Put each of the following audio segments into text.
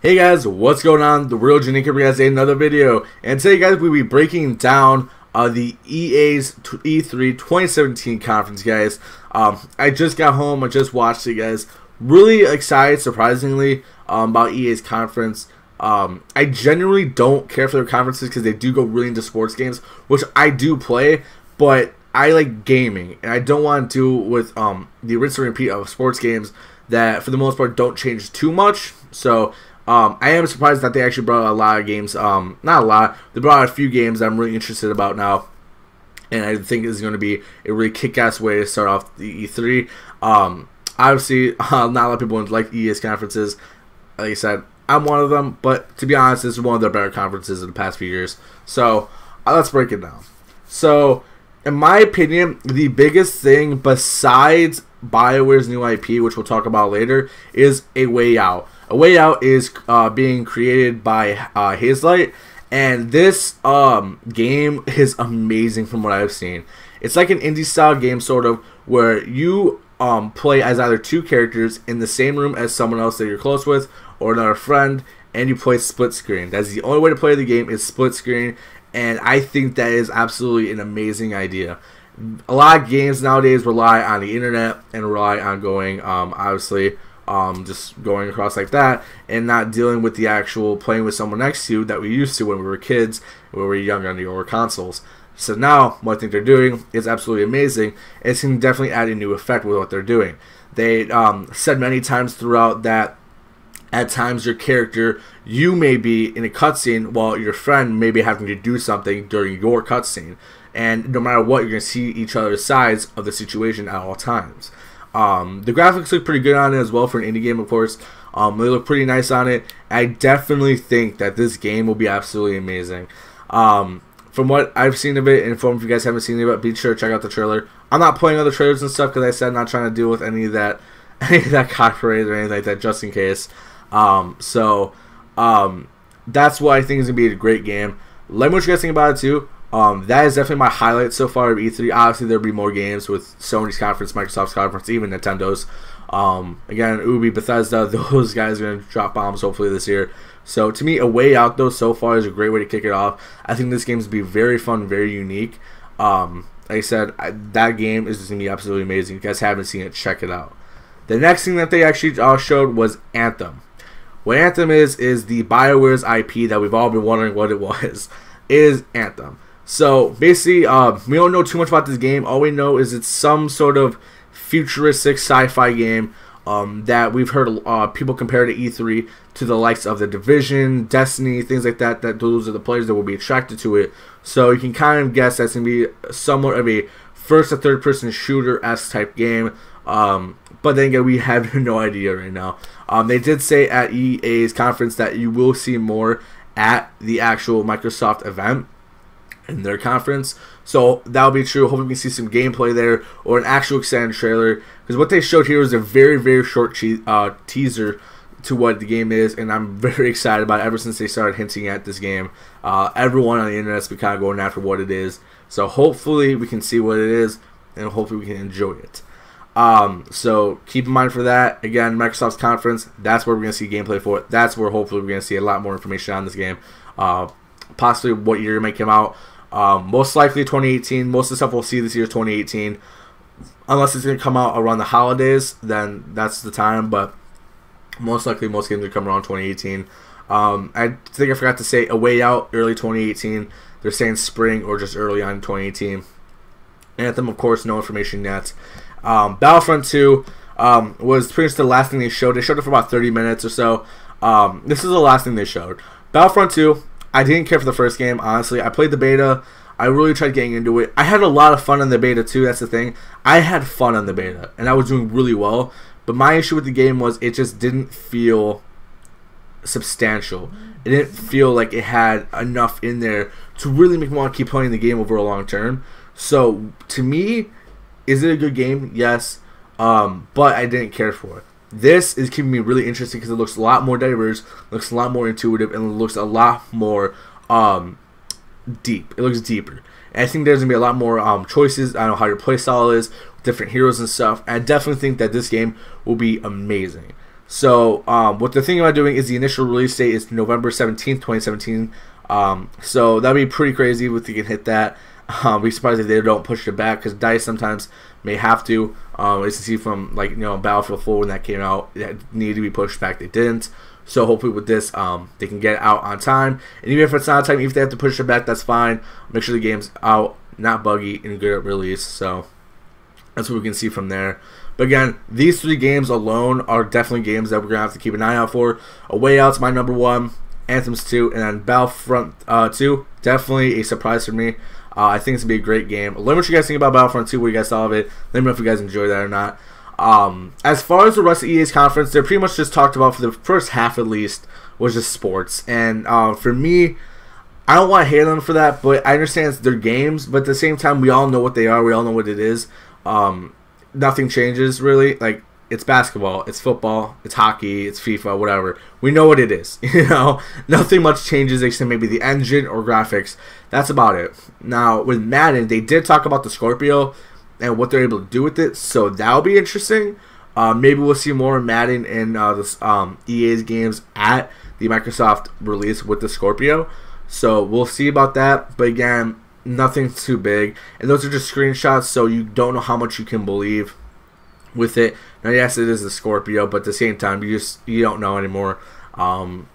Hey guys, what's going on? TheRealOGnick here, guys, another video. And today, guys, we'll be breaking down the EA's E3 2017 conference, guys. I just got home, I just watched it, guys. Really excited, surprisingly, about EA's conference. I genuinely don't care for their conferences because they do go really into sports games, which I do play, but I like gaming, and I don't want to do with the rinse and repeat of sports games that, for the most part, don't change too much. So I am surprised that they actually brought out a lot of games. Not a lot. They brought out a few games that I'm really interested about now, and I think this is going to be a really kick-ass way to start off the E3. Obviously, not a lot of people like EA's conferences. Like I said, I'm one of them, but to be honest, this is one of their better conferences in the past few years. So let's break it down. So, in my opinion, the biggest thing besides BioWare's new IP, which we'll talk about later, is A Way Out. A Way Out is being created by Hazelight, and this game is amazing from what I've seen. It's like an indie-style game, sort of, where you play as either two characters in the same room as someone else that you're close with, or another friend, and you play split screen. That's the only way to play the game, is split screen, and I think that is absolutely an amazing idea. A lot of games nowadays rely on the internet and rely on going, obviously, just going across like that and not dealing with the actual playing with someone next to you that we used to when we were kids, when we were young on the older consoles. So now, what I think they're doing is absolutely amazing. It's going to definitely add a new effect with what they're doing. They said many times throughout that at times your character, you may be in a cutscene while your friend may be having to do something during your cutscene. And no matter what, you're going to see each other's sides of the situation at all times. The graphics look pretty good on it as well for an indie game, of course. They look pretty nice on it. I definitely think that this game will be absolutely amazing. From what I've seen of it, and from if you guys haven't seen it yet, be sure to check out the trailer. I'm not playing other trailers and stuff because I said I'm not trying to deal with any of that copyright or anything like that, just in case. That's what I think is going to be a great game. Let me know what you guys think about it too. That is definitely my highlight so far of E3. Obviously, there'll be more games with Sony's conference, Microsoft's conference, even Nintendo's. Again, Ubi, Bethesda, those guys are going to drop bombs hopefully this year. So, to me, A Way Out, though, so far is a great way to kick it off. I think this game is going to be very fun, very unique. Like I said, that game is going to be absolutely amazing. If you guys haven't seen it, check it out. The next thing that they actually showed was Anthem. What Anthem is the BioWare's IP that we've all been wondering what it was, is Anthem. So, basically, we don't know too much about this game. All we know is it's some sort of futuristic sci-fi game that we've heard people compare to E3 to the likes of The Division, Destiny, things like that. Those are the players that will be attracted to it. So, you can kind of guess that's going to be somewhat of a first- or third-person shooter-esque type game. But then again, we have no idea right now. They did say at EA's conference that you will see more at the actual Microsoft event in their conference, so that'll be true. Hopefully we can see some gameplay there or an actual extended trailer, because what they showed here was a very, very short teaser to what the game is, and I'm very excited about it. Ever since they started hinting at this game, everyone on the internet's been kind of going after what it is, so hopefully we can see what it is and hopefully we can enjoy it. So keep in mind for that. Again, Microsoft's conference, that's where we're going to see gameplay for it. That's where hopefully we're going to see a lot more information on this game. Possibly what year it might come out. Most likely 2018. Most of the stuff we'll see this year is 2018. Unless it's going to come out around the holidays, then that's the time. But most likely most games will come around 2018. I think I forgot to say A Way Out, early 2018. They're saying spring or just early on 2018. Anthem, of course, no information yet. Battlefront 2 was pretty much the last thing they showed. They showed it for about 30 minutes or so. This is the last thing they showed. Battlefront 2, I didn't care for the first game, honestly. I played the beta. I really tried getting into it. I had a lot of fun on the beta too, that's the thing. I had fun on the beta, and I was doing really well. But my issue with the game was it just didn't feel substantial. It didn't feel like it had enough in there to really make me want to keep playing the game over a long term. So, to me, is it a good game? Yes. But I didn't care for it. This is keeping me really interested because it looks a lot more diverse, looks a lot more intuitive, and it looks a lot more deep. It looks deeper. And I think there's going to be a lot more choices. I don't know how your playstyle is, different heroes and stuff. And I definitely think that this game will be amazing. So what they're thinking about doing is the initial release date is November 17th, 2017. So that'd be pretty crazy if they can hit that. Be surprised if they don't push it back, because DICE sometimes may have to. As you see from, like, you know, Battlefield 4 when that came out, it needed to be pushed back. They didn't. So hopefully with this, they can get it out on time. And even if it's not on time, even if they have to push it back, that's fine. Make sure the game's out, not buggy, and good at release. So that's what we can see from there. But again, these 3 games alone are definitely games that we're going to have to keep an eye out for. A Way Out's my number 1, Anthem's 2, and then Battlefront 2, definitely a surprise for me. I think it's going to be a great game. Let me know what you guys think about Battlefront 2, what you guys thought of it. Let me know if you guys enjoyed that or not. As far as the rest of EA's conference, they pretty much just talked about, for the first half at least, was just sports. And for me, I don't want to hate them for that, but I understand it's their games. But at the same time, we all know what they are. We all know what it is. Nothing changes, really. Like, it's basketball, it's football, it's hockey, it's FIFA, whatever. We know what it is. You know, nothing much changes except maybe the engine or graphics. That's about it. Now, with Madden, they did talk about the Scorpio and what they're able to do with it, so that'll be interesting. Maybe we'll see more Madden in EA's games at the Microsoft release with the Scorpio. So we'll see about that. But again, nothing too big, and those are just screenshots, so you don't know how much you can believe with it. Now, yes, it is the Scorpio, but at the same time, you don't know anymore. You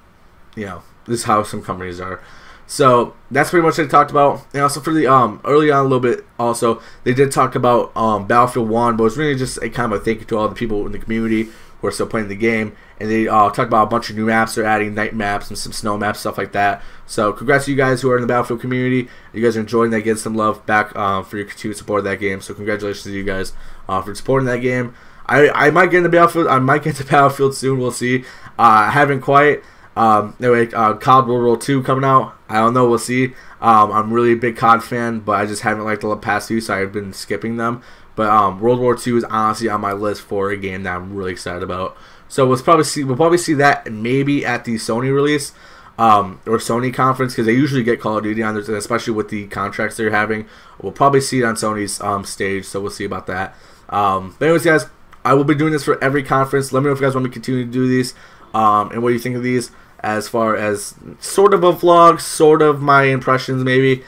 know, this is how some companies are. So that's pretty much what they talked about. And also for the early on a little bit, also they did talk about Battlefield 1, but it was really just a kind of a thank you to all the people in the community who are still playing the game. And they talked about a bunch of new maps. They're adding night maps and some snow maps, stuff like that. So congrats to you guys who are in the Battlefield community. You guys are enjoying that, getting some love back for your continued support of that game. So congratulations to you guys for supporting that game. I might get into Battlefield. I might get to Battlefield soon. We'll see. I haven't quite. Anyway, COD World War II coming out. I don't know. We'll see. I'm really a big COD fan, but I just haven't liked the past few, so I've been skipping them. But World War II is honestly on my list for a game that I'm really excited about. So we'll probably see that maybe at the Sony release or Sony conference, because they usually get Call of Duty on there, especially with the contracts they're having. We'll probably see it on Sony's stage, so we'll see about that. But anyways, guys, I will be doing this for every conference. Let me know if you guys want me to continue to do these, and what do you think of these, as far as sort of a vlog, sort of my impressions maybe.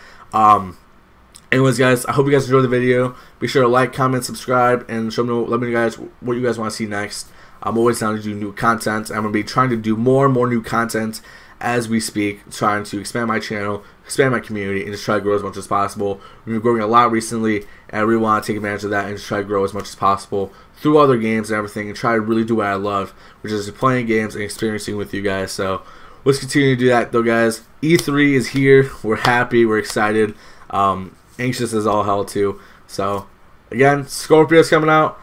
Anyways, guys, I hope you guys enjoyed the video. Be sure to like, comment, subscribe, and let me know guys what you guys want to see next. I'm always down to do new content. I'm going to be trying to do more and more new content as we speak, trying to expand my channel, expand my community, and just try to grow as much as possible. We've been growing a lot recently, and I really want to take advantage of that and just try to grow as much as possible through other games and everything, and try to really do what I love, which is playing games and experiencing with you guys. So let's continue to do that, though, guys. E3 is here. We're happy. We're excited. Anxious as all hell, too. So, again, Scorpio's coming out.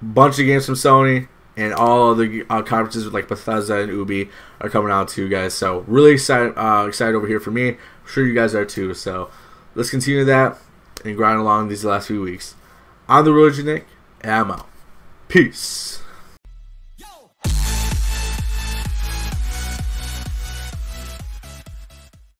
Bunch of games from Sony. And all other conferences like Bethesda and Ubi are coming out too, guys. So really excited over here for me. I'm sure you guys are too. So let's continue that and grind along these last few weeks. I'm TheRealOGnick, and I'm out. Peace.